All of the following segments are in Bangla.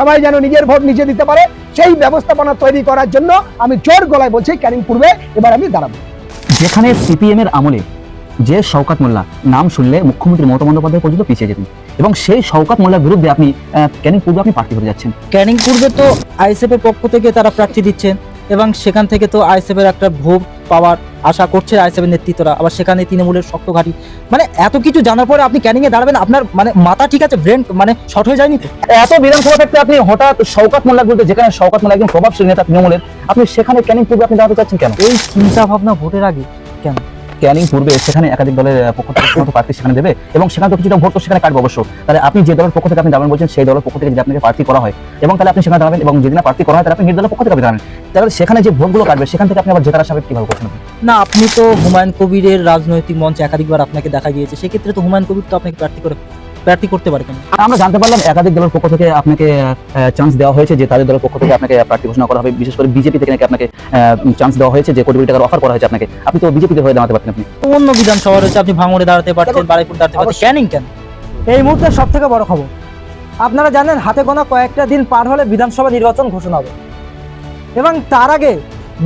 সবাই যেন নিজের ভোট নিজে দিতে পারে সেই ব্যবস্থাপনা তৈরি করার জন্য আমি জোর গলায় বলছি ক্যানিং পূর্বে এবার আমি দাঁড়াবো। যেখানে সিপিএম এর আমলে যে শওকত মোল্লা নাম শুনলে মুখ্যমন্ত্রী মমতা বন্দ্যোপাধ্যায় পর্যন্ত পিছিয়ে যেতেন, এবং সেই শওকত মোল্লার বিরুদ্ধে আপনি ক্যানিং পূর্বে আপনি প্রার্থী হতে যাচ্ছেন। ক্যানিং পূর্বে তো আইএসএফ এর পক্ষ থেকে তারা প্রার্থী দিচ্ছেন এবং সেখান থেকে তো আইএসএফ এর একটা ভোট পাওয়ার আশা করছে আইএসএফ এর নেতৃত্বরা, আবার সেখানে তৃণমূলের শক্ত ঘাঁটি, মানে এত কিছু জানার পরে আপনি ক্যানিং এ দাঁড়াবেন, আপনার মানে মাথা ঠিক আছে, ব্রেন মানে শর্ট হয়ে যায়নি তো? এত বিধানসভা থাকতে আপনি হঠাৎ শওকত মোল্লার বিরুদ্ধে, যেখানে শওকত মোল্লা একজন প্রভাবশালী নেতা তৃণমূলের, আপনি সেখানে ক্যানিং পূর্বে আপনি দাঁড়াতে চাচ্ছেন কেন? এই চিন্তা ভাবনা ভোটের আগে কেন? ক্যানিং পূর্বে সেখানে একাধিক দলের পক্ষ থেকে প্রার্থী সেখানে দেবে এবং সেখানে তো কিছুটা ভোট তো সেখানে কাটবে অবশ্য। তাহলে আপনি যে দলের পক্ষ থেকে আপনি দাঁড়াবেন বলছেন, সেই দলের পক্ষ থেকে যদি আপনাকে প্রার্থী করা হয় এবং তাহলে আপনি সেখানে দাঁড়াবেন, এবং যেদিন প্রার্থী করা হয় তাহলে আপনি নিজ দলের পক্ষ থেকে দাঁড়াবেন, তাহলে সেখানে যে ভোটগুলো কাটবে সেখান থেকে আপনি আবার জেতার আশাবাদ কিভাবে করছেন? না, আপনি তো হুমায়ুন কবিরের রাজনৈতিক মঞ্চে একাধিকবার আপনাকে দেখা গিয়েছে, সেক্ষেত্রে তো হুমায়ুন কবির তো আপনাকে প্রার্থী করতে পারে কেন? আমরা জানতে পারলাম একাধিক দলের পক্ষ থেকে আপনাকে চান্স দেওয়া হয়েছে, যে তাদের দলের পক্ষ থেকে আপনাকে প্রার্থী ঘোষণা করা হবে, বিশেষ করে বিজেপি থেকে নাকি আপনাকে চান্স দেওয়া হয়েছে, যে কোটি কোটি টাকার অফার করা হয়েছে আপনাকে। আপনি তো বিজেপিতে হয়ে দাঁড়াতে পারতেন, আপনি অন্য বিধানসভা রয়েছে, আপনি ভাঙড়ে দাঁড়াতে পারতেন, বারুইপুর দাঁড়াতে পারতেন, ক্যানিং কেন? এই মুহূর্তে সব থেকে বড় খবর, আপনারা জানেন হাতে গোনা কয়েকটা দিন পার হলে বিধানসভা নির্বাচন ঘোষণা হবে এবং তার আগে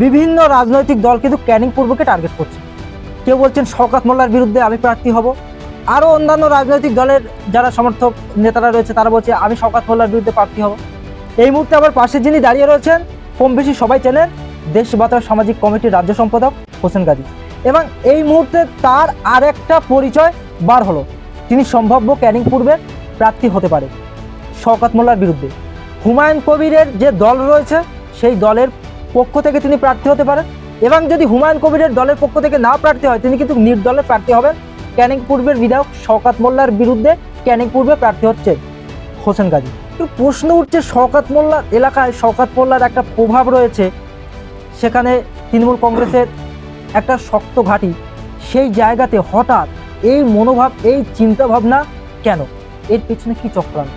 বিভিন্ন রাজনৈতিক দল কিন্তু ক্যানিং পূর্বকে টার্গেট করছে। কেউ বলছেন শওকত মোল্লার বিরুদ্ধে আমি প্রার্থী হব, আরও অন্যান্য রাজনৈতিক দলের যারা সমর্থক নেতারা রয়েছে তারা বলছে আমি শওকত মোল্লার বিরুদ্ধে প্রার্থী হব। এই মুহূর্তে আবার পাশে যিনি দাঁড়িয়ে রয়েছেন কম বেশি সবাই চেনেন, দেশ বাঁচাও সামাজিক কমিটির রাজ্য সম্পাদক হোসেন গাজী, এবং এই মুহূর্তে তার আরেকটা পরিচয় বার হলো, তিনি সম্ভাব্য ক্যানিং পূর্বের প্রার্থী হতে পারে শওকত মোল্লার বিরুদ্ধে। হুমায়ুন কবিরের যে দল রয়েছে সেই দলের পক্ষ থেকে তিনি প্রার্থী হতে পারেন, এবং যদি হুমায়ুন কবিরের দলের পক্ষ থেকে না প্রার্থী হয় তিনি কিন্তু নির্দলের প্রার্থী হবেন। ক্যানিং পূর্বের বিধায়ক শওকত মোল্লার বিরুদ্ধে ক্যানিং পূর্বে প্রার্থী হচ্ছে হোসেন গাজী। কিন্তু প্রশ্ন উঠছে, শওকত মোল্লার এলাকায় শওকত মোল্লার একটা প্রভাব রয়েছে, সেখানে তৃণমূল কংগ্রেসের একটা শক্ত ঘাঁটি, সেই জায়গাতে হঠাৎ এই মনোভাব, এই চিন্তাভাবনা কেন? এর পেছনে কি চক্রান্ত?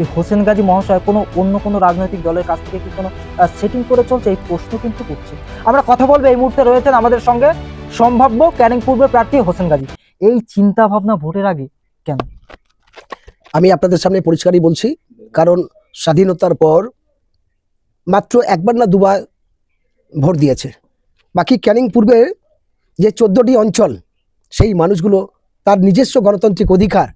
এই হোসেন গাজী মহাশয় অন্য কোনো রাজনৈতিক দলের কাছ থেকে কি কোনো সেটিং করে চলছে? এই প্রশ্ন কিন্তু করছে। আমরা কথা বলবো, এই মুহূর্তে রয়েছেন আমাদের সঙ্গে সম্ভাব্য ক্যানিং পূর্বে প্রার্থী হোসেন গাজী। এই চিন্তা ভাবনা ভোটের আগে কেন? আমি আপনাদের সামনে পরিষ্কারই বলছি, কারণ স্বাধীনতার পর মাত্র একবার না দুবার ভোট দিয়েছে। বাকি ক্যানিং পূর্বের যে 14টি অঞ্চল, সেই মানুষগুলো তার নিজস্ব গণতান্ত্রিক অধিকার,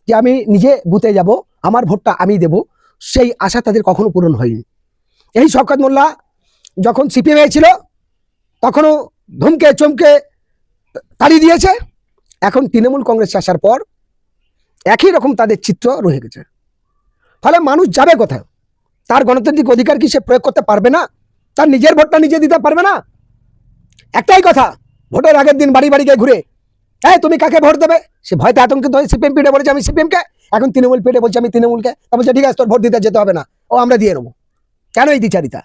যে আমি নিজে বুথে যাব, আমার ভোটটা আমি দেব, সেই আশা তাদের কখনো পূরণ হয়নি। এই শওকত মোল্লা যখন সিপিএম ছিল তখনও ধমকে চমকে তাড়িয়ে দিয়েছে, এখন তৃণমূল কংগ্রেস আসার পর একই রকম তাদের চিত্র রয়ে গেছে। ফলে মানুষ যাবে কোথায়? তার গণতান্ত্রিক অধিকার কি সে প্রয়োগ করতে পারবে না? তার নিজের ভোটটা নিজে দিতে পারবে না? একটাই কথা, ভোটের আগের দিন বাড়ি বাড়ি গিয়ে ঘুরে তুমি কাকে ভোট দেবে, সে ভয়তে আতঙ্কিত হয়ে সিপিএম পিঠে বলেছে আমি সিপিএমকে, এখন তৃণমূল পিঠে বলছে আমি তৃণমূলকে। তা বলছে ঠিক আছে তোর ভোট দিতে যেতে হবে না, ও আমরা দিয়ে নেবো। কেন এই দ্বিচারিতা?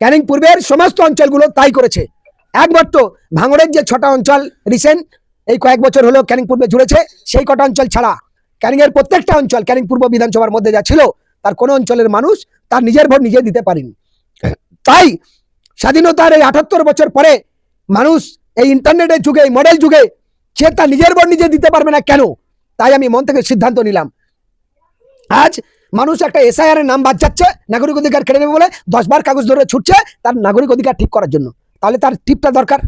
ক্যানিং পূর্বের সমস্ত অঞ্চলগুলো তাই করেছে। একমাত্র ভাঙড়ের যে 6টা অঞ্চল রিসেন্ট এই কয়েক বছর হলো ক্যানিং পূর্বে জুড়েছে, সেই কটা অঞ্চল ছাড়া ক্যানিং এর প্রত্যেকটা অঞ্চল ক্যানিং পূর্ব বিধানসভার মধ্যে যা ছিল, তার কোনো অঞ্চলের মানুষ তার নিজের ভোট নিজে দিতে পারেনি। তাই স্বাধীনতার এই 78 বছর পরে মানুষ এই ইন্টারনেটের যুগে, এই মডেল যুগে সে তার নিজের ভোট নিজে দিতে পারবে না কেন? তাই আমি মন থেকে সিদ্ধান্ত নিলাম, আজ মানুষ একটা এসআইআর এর নাম বাদ যাচ্ছে, নাগরিক অধিকার কেড়ে নেবে বলে 10 বার কাগজ ধরে ছুটছে তার নাগরিক অধিকার ঠিক করার জন্য। তাহলে তার টিপটা দরকার,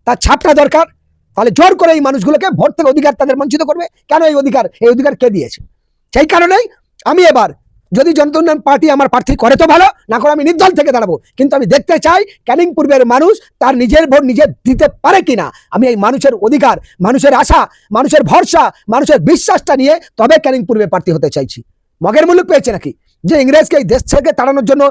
তার ছাপটা দরকার। তাহলে জোর করে এই মানুষগুলোকে ভোট থেকে অধিকার তাদের বঞ্চিত করবে কেন? এই অধিকার কে দিয়েছে? সেই কারণেই আমি এবার যদি জনতা উন্নয়ন পার্টি আমার প্রার্থী করে তো ভালো, না করে আমি নির্দল থেকে দাঁড়াবো, কিন্তু আমি দেখতে চাই ক্যানিং পূর্বের মানুষ তার নিজের ভোট নিজে দিতে পারে কিনা। আমি এই মানুষের অধিকার, মানুষের আশা, মানুষের ভরসা, মানুষের বিশ্বাসটা নিয়ে তবে ক্যানিং পূর্বে প্রার্থী হতে চাইছি। মগের মুলুক পেয়েছে নাকি যে ইংরেজকে এই দেশ থেকে তাড়ানোর জন্য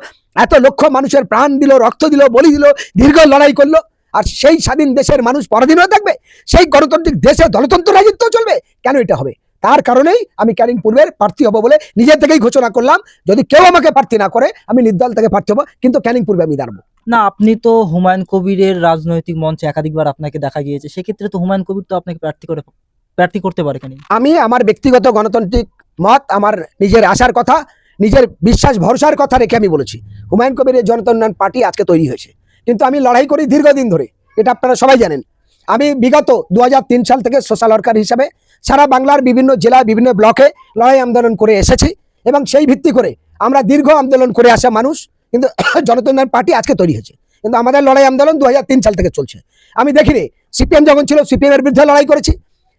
এত লক্ষ মানুষের প্রাণ দিল, রক্ত দিল, বলি দিল, দীর্ঘ লড়াই করলো, আর সেই স্বাধীন দেশের মানুষ পরাধীন হয়ে থাকবে? সেই গণতান্ত্রিক দেশে দলতন্ত্র রাজত্ব চলবে কেন? এটা হবে। তার কারণেই আমি ক্যানিং পূর্বের প্রার্থী হব বলে নিজের থেকেই ঘোষণা করলাম। যদি কেউ আমাকে প্রার্থী না করে আমি নির্দল থেকে প্রার্থী হবো, কিন্তু ক্যানিং পূর্বে আমি দাঁড়াবো। না, আপনি তো হুমায়ুন কবিরের রাজনৈতিক মঞ্চে একাধিকবার আপনাকে দেখা গিয়েছে, সেক্ষেত্রে তো হুমায়ুন কবির তো আপনাকে প্রার্থী করতে পারে কেন? আমি আমার ব্যক্তিগত গণতান্ত্রিক মত, আমার নিজের আশার কথা, নিজের বিশ্বাস ভরসার কথা রেখে আমি বলেছি হুমায়ুন কবিরের জনতা উন্নয়ন পার্টি আজকে তৈরি হয়েছে, কিন্তু আমি লড়াই করি দীর্ঘদিন ধরে, এটা আপনারা সবাই জানেন। আমি বিগত 2003 সাল থেকে সোশ্যাল ওয়ার্কার হিসাবে সারা বাংলার বিভিন্ন জেলা, বিভিন্ন ব্লকে লড়াই আন্দোলন করে এসেছি, এবং সেই ভিত্তি করে আমরা দীর্ঘ আন্দোলন করে আসা মানুষ, কিন্তু জনতা উন্নয়ন পার্টি আজকে তৈরি হয়েছে, কিন্তু আমাদের লড়াই আন্দোলন 2003 সাল থেকে চলছে। আমি দেখিনি সিপিএম যখন ছিল সিপিএম এর বিরুদ্ধে লড়াই করেছি,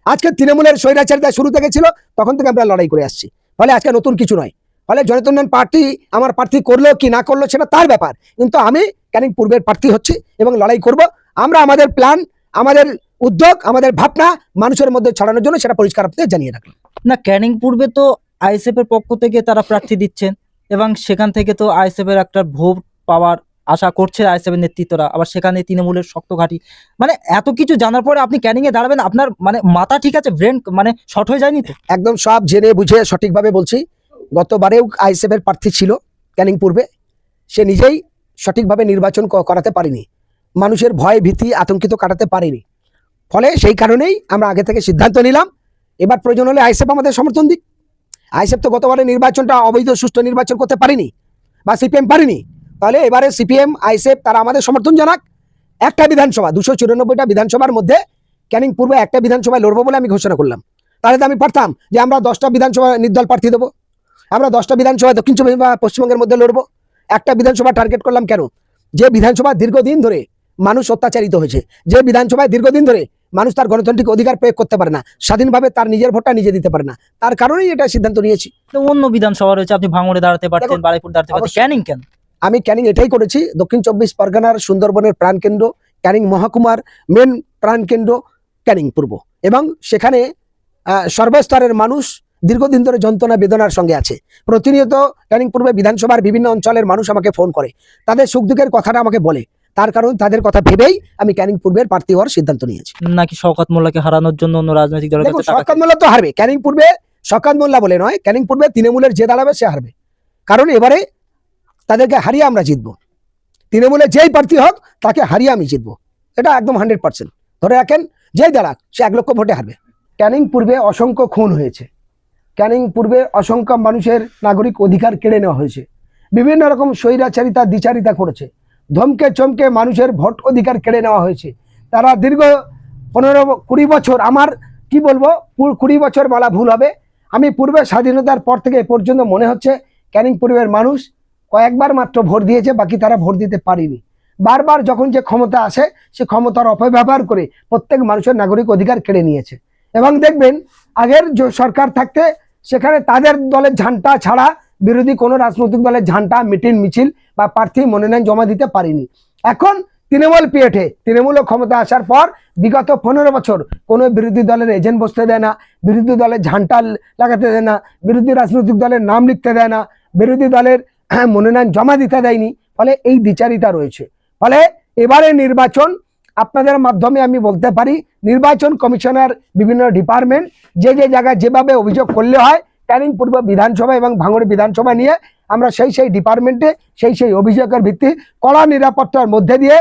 আজকে তৃণমূলের স্বৈরাচারিতা শুরু থেকে ছিল, তখন থেকে আমরা লড়াই করে আসছি। ফলে আজকে নতুন কিছু নয়। ফলে জনতা উন্নয়ন পার্টি আমার প্রার্থী করলো কি না করলো সেটা তার ব্যাপার, কিন্তু আমি ক্যানিং পূর্বের প্রার্থী হচ্ছি এবং লড়াই করব। আমরা আমাদের প্ল্যান, আমাদের উদ্যোগ, আমাদের ভাবনা মানুষের মধ্যে ছড়ানোর জন্য সেটা পরিষ্কার আপনাদের জানিয়ে রাখলাম। না, ক্যানিং পূর্বে তো আইএসএফ এর পক্ষ থেকে তারা প্রার্থী দিচ্ছেন এবং সেখান থেকে তো আইএসএফ এর একটা ভোট পাওয়ার আশা করছে আইএসএফ এর নেতৃত্বরা, আবার সেখানে তৃণমূলের শক্ত ঘাঁটি। মানে এত কিছু জানার পরে আপনি ক্যানিং এ দাঁড়াবেন, আপনার মানে মাথা ঠিক আছে, ব্রেন মানে শর্ট হয়ে যায়নি তো? একদম সব জেনে বুঝে সঠিকভাবে বলছি। গতবারেও আইএসএফ এর প্রার্থী ছিল ক্যানিং পূর্বে, সে নিজেই সঠিকভাবে নির্বাচন করাতে পারেনি, মানুষের ভয় ভীতি আতঙ্কিত কাটাতে পারেনি। ফলে সেই কারণেই আমরা আগে থেকে সিদ্ধান্ত নিলাম এবার প্রয়োজন হলে আইএসএফ আমাদের সমর্থন দিক। আইএসএফ তো গতবারে নির্বাচনটা অবৈধ সুষ্ঠু নির্বাচন করতে পারেনি, বা সিপিএম পারেনি, তাহলে এবারে সিপিএম আইএসএফ তারা আমাদের সমর্থন জানাক। একটা বিধানসভা 294টা বিধানসভার মধ্যে ক্যানিং পূর্বে একটা বিধানসভায় লড়বো বলে আমি ঘোষণা করলাম। তাহলে তো আমি পারতাম যে আমরা 10টা বিধানসভা নির্দল প্রার্থী দেবো, আমরা 10টা বিধানসভা দক্ষিণ চব্বিশ বা পশ্চিমবঙ্গের মধ্যে লড়বো। একটা বিধানসভা টার্গেট করলাম কেন? যে বিধানসভা দীর্ঘদিন ধরে মানুষ অত্যাচারিত হয়েছে, যে বিধানসভায় দীর্ঘদিন ধরে মানুষ তার গণতান্ত্রিক অধিকার প্রয়োগ করতে পারে না, স্বাধীনভাবে তার নিজের ভোটটা নিজে দিতে পারে না, তার কারণেই এটা সিদ্ধান্ত নিয়েছি। তো অন্য বিধানসভা রয়েছে, আপনি ভাঙড়ে দাঁড়াতে পারতেন, দেখুন, বারুইপুর দাঁড়াতে পারতেন, অবশ্যই। ক্যানিং কেন? আমি ক্যানিং এটাই করেছি, দক্ষিণ চব্বিশ পরগনার সুন্দরবনের প্রাণকেন্দ্র ক্যানিং মহকুমার মেন প্রাণকেন্দ্র ক্যানিং পূর্ব, এবং সেখানে সর্বস্তরের মানুষ দীর্ঘদিন ধরে যন্ত্রণা বেদনার সঙ্গে আছে। প্রতিনিয়ত ক্যানিং পূর্বে বিধানসভার বিভিন্ন অঞ্চলের মানুষ আমাকে ফোন করে, তাদের সুখ দুঃখের কথাটা আমাকে বলে, তার কারণ তাদের কথা ভেবেই আমি ক্যানিং পূর্বের প্রার্থী হওয়ার সিদ্ধান্ত নিয়েছি। নাকি শওকত মোল্লাকে হারানোর জন্য অন্য রাজনৈতিক দলের দেখুন, কাছে টাকা শওকত মোল্লা তো হারবে, ক্যানিং পূর্বে শওকত মোল্লা বলে নয়, ক্যানিং পূর্বে তৃণমূলের যে দাঁড়াবে সে হারবে, কারণ এবারে তাদেরকে হারিয়ে আমরা জিতবো। তৃণমূলের যেই প্রার্থী হোক তাকে হারিয়ে আমি জিতবো, এটা একদম 100% ধরে রাখেন। যেই দাঁড়াক সে 1 লক্ষ ভোটে হারবে। ক্যানিং পূর্বে অসংখ্য খুন হয়েছে, ক্যানিং পূর্বে অসংখ্য মানুষের নাগরিক অধিকার কেড়ে নেওয়া হয়েছে, বিভিন্ন রকম স্বৈরাচারিতা দ্বিচারিতা করেছে, ধমকে চমকে মানুষের ভোট অধিকার কেড়ে নেওয়া হয়েছে। তারা দীর্ঘ 15-20 বছর, আমার কি বলবো, 20 বছর বলা ভুল হবে, আমি পূর্বে স্বাধীনতার পর থেকে এ পর্যন্ত মনে হচ্ছে ক্যানিং পূর্বের মানুষ কয়েকবার মাত্র ভোট দিয়েছে, বাকি তারা ভোট দিতে পারেনি। বারবার যখন যে ক্ষমতা আসে সে ক্ষমতার অপব্যবহার করে প্রত্যেক মানুষের নাগরিক অধিকার কেড়ে নিয়েছে। এবং দেখবেন আগের যে সরকার থাকতে সেখানে তাদের দলের ঝান্ডা ছাড়া বিরোধী কোনো রাজনৈতিক দলের ঝান্ডা মিটিং মিছিল বা প্রার্থী মনোনয়ন জমা দিতে পারেনি। এখন তৃণমূল পিএঠে তৃণমূল ক্ষমতা আসার পর বিগত 15 বছর কোনো বিরোধী দলের এজেন্ট বসতে দেয় না, বিরোধী দলের ঝান্ডা লাগাতে দেয় না, বিরোধী রাজনৈতিক দলের নাম লিখতে দেয় না, বিরোধী দলের মনোনয়ন জমা দিতে দেয়নি। ফলে এই দ্বিচারিতা রয়েছে। ফলে এবারে নির্বাচন আপনাদের মাধ্যমে আমি বলতে পারি, নির্বাচন কমিশনার বিভিন্ন ডিপার্টমেন্ট যে যে জায়গায় যেভাবে অভিযোগ করলে হয় ক্যানিং পূর্ব বিধানসভা এবং ভাঙড় বিধানসভা নিয়ে আমরা সেই ডিপার্টমেন্টে সেই অভিযোগের ভিত্তি কড়া নিরাপত্তার মধ্যে দিয়ে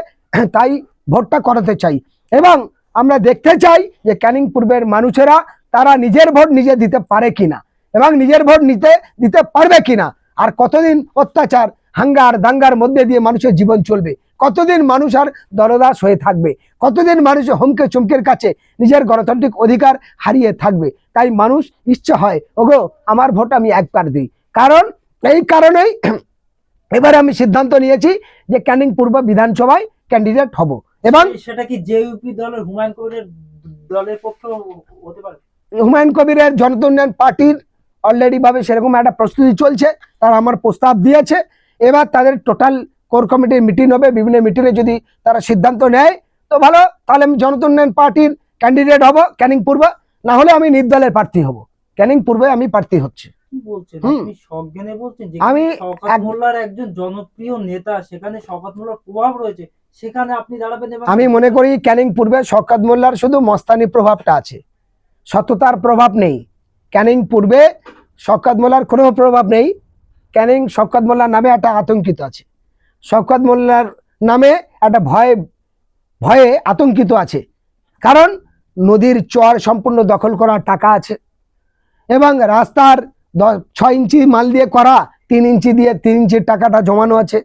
তাই ভোটটা করাতে চাই। এবং আমরা দেখতে চাই যে ক্যানিং পূর্বের মানুষেরা তারা নিজের ভোট নিজে দিতে পারে কিনা এবং নিজের ভোট দিতে পারবে কিনা। আর কতদিন অত্যাচার হাঙ্গার দাঙ্গার মধ্যে দিয়ে মানুষের জীবন চলবে, কতদিন মানুষ আর দরদাস হয়ে থাকবে, কতদিন মানুষ হুমকে চমকের কাছে নিজের গণতান্ত্রিক অধিকার হারিয়ে থাকবে। তাই মানুষ ইচ্ছা হয় ওগো আমার ভোট আমি একবার দিই। কারণ এই কারণেই এবারে আমি সিদ্ধান্ত নিয়েছি যে ক্যানিং পূর্ব বিধানসভায় ক্যান্ডিডেট হব। এবং সেটা কি জেইউপি দলের হুমায়ুন কবিরের দলের পক্ষে হতে পারে? হুমায়ুন কবিরের জনতা উন্নয়ন পার্টির অলরেডি ভাবে সেরকম একটা প্রস্তুতি চলছে, তারা আমার প্রস্তাব দিয়েছে। এবার তাদের টোটাল কোর কমিটির মিটিং হবে, বিভিন্ন মিটিংয়ে যদি তারা সিদ্ধান্ত নেয় তো ভালো, তাহলে আমি জনতা উন্নয়ন পার্টির ক্যান্ডিডেট হব ক্যানিং পূর্ব, না হলে আমি নির্দলের প্রার্থী হব। ক্যানিং পূর্বে আমি প্রার্থী হচ্ছে। কি বলছেন হুম। আপনি? সজ্ঞানে বলছেন যে আমি শওকত মোল্লার একজন জনপ্রিয় নেতা, সেখানে শওকত মোল্লার প্রভাব রয়েছে, সেখানে আপনি দাঁড়াবেন? এবং আমি মনে করি ক্যানিং পূর্বে শওকত মোল্লার শুধু মস্তানি প্রভাবটা আছে, সততার প্রভাব নেই। ক্যানিং পূর্বে শওকত মোল্লার কোনো প্রভাব নেই। ক্যানিং শওকত মোল্লার নামে একটা আতঙ্কিত আছে, শওকত মোল্লার নামে একটা ভয়ে আতঙ্কিত আছে। কারণ নদীর চর সম্পূর্ণ দখল করার টাকা আছে এবং রাস্তার 6 ইঞ্চি মাল দিয়ে করা 3 ইঞ্চি দিয়ে 3 ইঞ্চির টাকাটা জমানো আছে।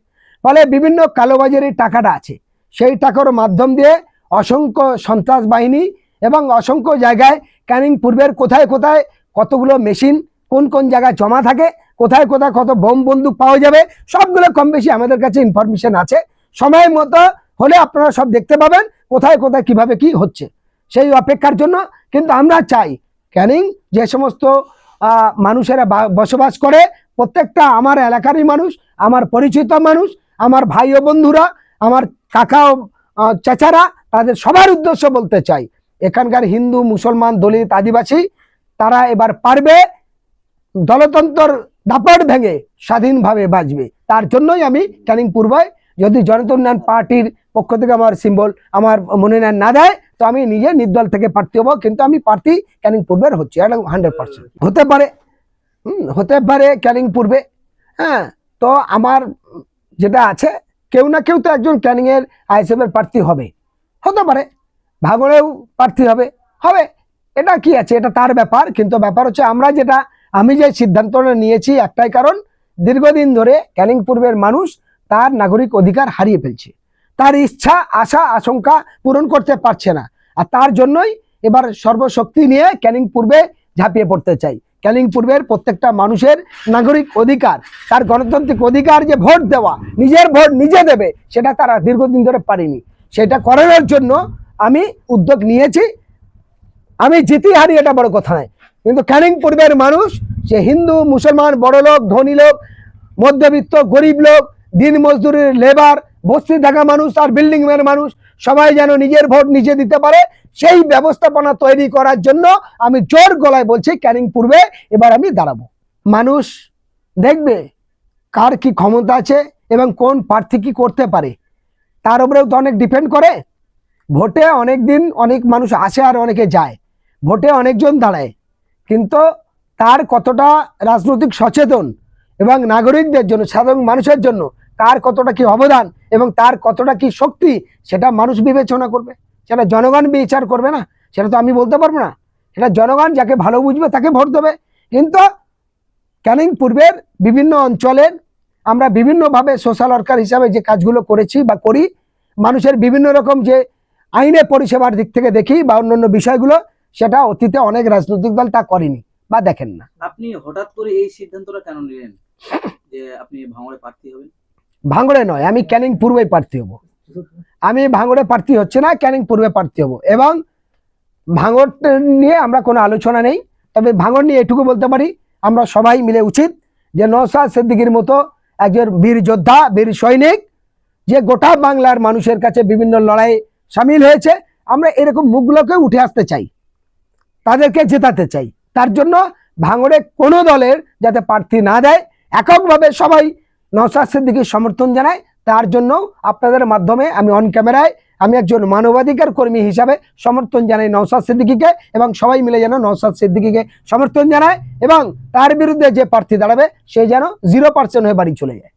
ফলে বিভিন্ন কালোবাজারির টাকাটা আছে, সেই টাকার মাধ্যম দিয়ে অসংখ্য সন্ত্রাস বাহিনী এবং অসংখ্য জায়গায় ক্যানিং পূর্বের কোথায় কোথায় কতগুলো মেশিন কোন কোন জায়গায় জমা থাকে কোথায় কোথায় কত বোম বন্দুক পাওয়া যাবে সবগুলো কম বেশি আমাদের কাছে ইনফরমেশন আছে। সময় মতো হলে আপনারা সব দেখতে পাবেন কোথায় কোথায় কিভাবে কি হচ্ছে, সেই অপেক্ষার জন্য। কিন্তু আমরা চাই ক্যানিং যে সমস্ত মানুষেরা বসবাস করে, প্রত্যেকটা আমার এলাকারই মানুষ, আমার পরিচিত মানুষ, আমার ভাই ও বন্ধুরা, আমার কাকা ও চাচারা, তাদের সবার উদ্দেশ্য বলতে চাই, এখানকার হিন্দু, মুসলমান, দলিত, আদিবাসী তারা এবার পারবে দলতন্ত্র দাপট ভেঙে স্বাধীনভাবে বাঁচবে। তার জন্যই আমি ক্যানিং পূর্বায় যদি জনতা উন্নয়ন পার্টির পক্ষ থেকে আমার সিম্বল আমার মনোনয়ন না দেয় তো আমি নিজে নির্দল থেকে প্রার্থী হবো, কিন্তু আমি প্রার্থী ক্যানিং পূর্বের হচ্ছে, এটা 100% হতে পারে। হতে পারে ক্যানিং পূর্বে। হ্যাঁ, তো আমার যেটা আছে কেউ না কেউ তো একজন ক্যানিং এর আইএসএফ এর প্রার্থী হবে, হতে পারে ভাঙড়েও প্রার্থী হবে, এটা কি আছে, এটা তার ব্যাপার। কিন্তু ব্যাপার হচ্ছে আমি যে সিদ্ধান্তটা নিয়েছি একটাই কারণ, দীর্ঘদিন ধরে ক্যানিং পূর্বের মানুষ তার নাগরিক অধিকার হারিয়ে ফেলছে, তার ইচ্ছা আশা আশঙ্কা পূরণ করতে পারছে না। আর তার জন্যই এবার সর্বশক্তি নিয়ে ক্যানিং পূর্বে ঝাঁপিয়ে পড়তে চাই। ক্যানিং পূর্বের প্রত্যেকটা মানুষের নাগরিক অধিকার, তার গণতান্ত্রিক অধিকার যে ভোট দেওয়া, নিজের ভোট নিজে দেবে, সেটা তারা দীর্ঘদিন ধরে পারেনি। সেটা করানোর জন্য আমি উদ্যোগ নিয়েছি। আমি জিতি হারি এটা বড় কথা নয়, কিন্তু ক্যানিং পূর্বের মানুষ, সে হিন্দু, মুসলমান, বড় লোক, ধনী লোক, মধ্যবিত্ত, গরিব লোক, দিন মজদুরের লেবার, বস্তি থাকা মানুষ আর বিল্ডিং এর মানুষ সবাই যেন নিজের ভোট নিজে দিতে পারে, সেই ব্যবস্থাপনা তৈরি করার জন্য আমি জোর গলায় বলছি ক্যানিং পূর্বে এবার আমি দাঁড়াবো। মানুষ দেখবে কার কি ক্ষমতা আছে এবং কোন প্রার্থী কি করতে পারে, তার উপরেও তো অনেক ডিপেন্ড করে। ভোটে অনেক দিন অনেক মানুষ আসে আর অনেকে যায়, ভোটে অনেকজন দাঁড়ায়, কিন্তু তার কতটা রাজনৈতিক সচেতন এবং নাগরিকদের জন্য, সাধারণ মানুষের জন্য তার কতটা কি অবদান এবং তার কতটা কি শক্তি, সেটা মানুষ বিবেচনা করবে, সেটা জনগণ বিচার করবে না, সেটা তো আমি বলতে পারবো না। সেটা জনগণ যাকে ভালো বুঝবে তাকে ভোট দেবে। কিন্তু ক্যানিং পূর্বের বিভিন্ন অঞ্চলের আমরা বিভিন্নভাবে সোশ্যাল ওয়ার্কার হিসাবে যে কাজগুলো করেছি বা করি, মানুষের বিভিন্ন রকম যে আইনের পরিষেবার দিক থেকে দেখি বা অন্যান্য বিষয়গুলো, সেটা অতীতে অনেক রাজনৈতিক দল তা করেনি বা দেখেন না। আপনি হঠাৎ করে এই সিদ্ধান্তটা কেন নিলেন যে আপনি ভাঙড়ে প্রার্থী হবেন? ভাঙড়ে নয়, আমি ক্যানিং পূর্বে প্রার্থী হব। আমি ভাঙড়ে প্রার্থী হচ্ছে না, ক্যানিং পূর্বে প্রার্থী হব। এবং ভাঙড় নিয়ে আমরা কোনো আলোচনা নেই, তবে ভাঙড় নিয়ে এটুকু বলতে পারি, আমরা সবাই মিলে উচিত যে নওশাদ সিদ্দিকীর মতো একজন বীর যোদ্ধা, বীর সৈনিক, যে গোটা বাংলার মানুষের কাছে বিভিন্ন লড়াই সামিল হয়েছে, আমরা এরকম মুখগুলোকে উঠে আসতে চাই, তাদেরকে জেতাতে চাই। তার জন্য ভাঙড়ে কোনো দলের যাতে প্রার্থী না দেয়, এককভাবে সবাই নওশাদ সিদ্দিকীর সমর্থন জানায়। তার জন্য আপনাদের মাধ্যমে আমি অন ক্যামেরায় আমি একজন মানবাধিকার কর্মী হিসাবে সমর্থন জানাই নওশাদ সিদ্দিকীকে, এবং সবাই মিলে যেন নওশাদ সিদ্দিকীকে সমর্থন জানায় এবং তার বিরুদ্ধে যে প্রার্থী দাঁড়াবে সে যেন 0% হয়ে বাড়ি চলে যায়।